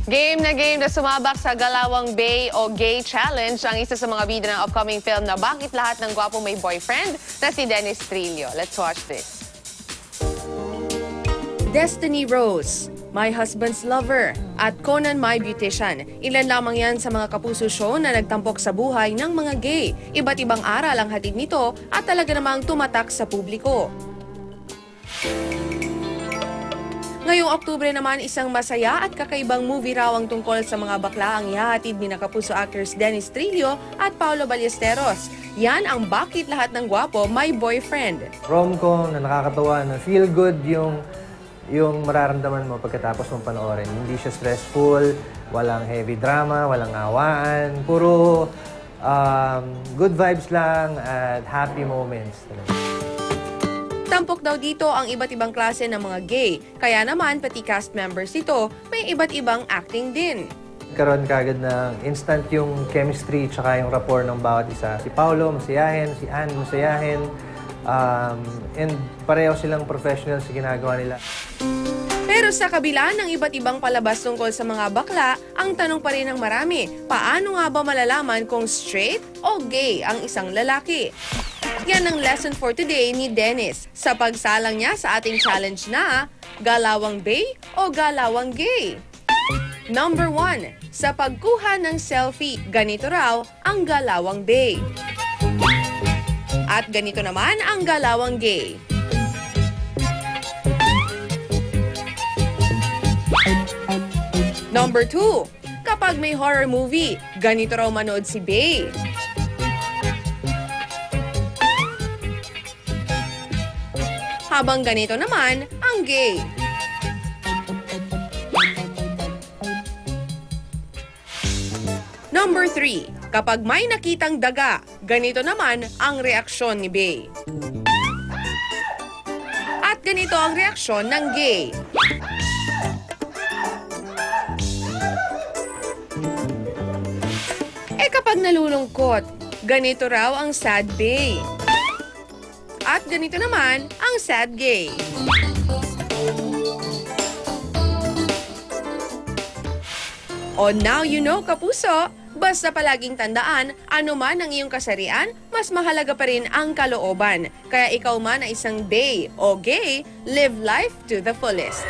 Game na sumabak sa Galawang Bay o Gay Challenge ang isa sa mga bida ng upcoming film na Bakit Lahat ng Gwapo May Boyfriend na si Dennis Trillo. Let's watch this. Destiny Rose, My Husband's Lover, at Conan My Beautician. Ilan lamang yan sa mga kapuso show na nagtampok sa buhay ng mga gay. Iba't ibang aral ang hatid nito at talaga namang tumatak sa publiko. Ngayong Oktubre naman, isang masaya at kakaibang movie raw ang tungkol sa mga bakla ang ihahatid ni Kapuso actors Dennis Trillo at Paolo Ballesteros. Yan ang Bakit Lahat ng Gwapo My Boyfriend. Rom-com na nakakatawa, na feel good yung mararamdaman mo pagkatapos mong panoorin. Hindi siya stressful, walang heavy drama, walang awaan, puro good vibes lang at happy moments. Tampok daw dito ang iba't ibang klase ng mga gay, kaya naman pati cast members ito may iba't ibang acting din. Karoon kagad ng instant yung chemistry tsaka yung rapport ng bawat isa. Si Paolo masayahin, si Anne masayahin, and pareho silang professional sa ginagawa nila. Pero sa kabila ng iba't ibang palabas tungkol sa mga bakla, ang tanong pa rin ng marami, paano nga ba malalaman kung straight o gay ang isang lalaki? Yan ang lesson for today ni Dennis sa pagsalang niya sa ating challenge na Galawang Bay o Galawang Gay. Number 1, sa pagkuha ng selfie, ganito raw ang Galawang Bay. At ganito naman ang Galawang Gay. Number 2, kapag may horror movie, ganito raw manood si Bay. Habang ganito naman ang gay. Number 3, kapag may nakitang daga, ganito naman ang reaksyon ni Bay. At ganito ang reaksyon ng gay. Kapag nalulungkot, ganito raw ang sad Bay. At ganito naman ang sad gay. O now you know, kapuso, basta palaging tandaan, ano man ang iyong kasarian, mas mahalaga pa rin ang kalooban. Kaya ikaw man ay isang bay o gay, live life to the fullest.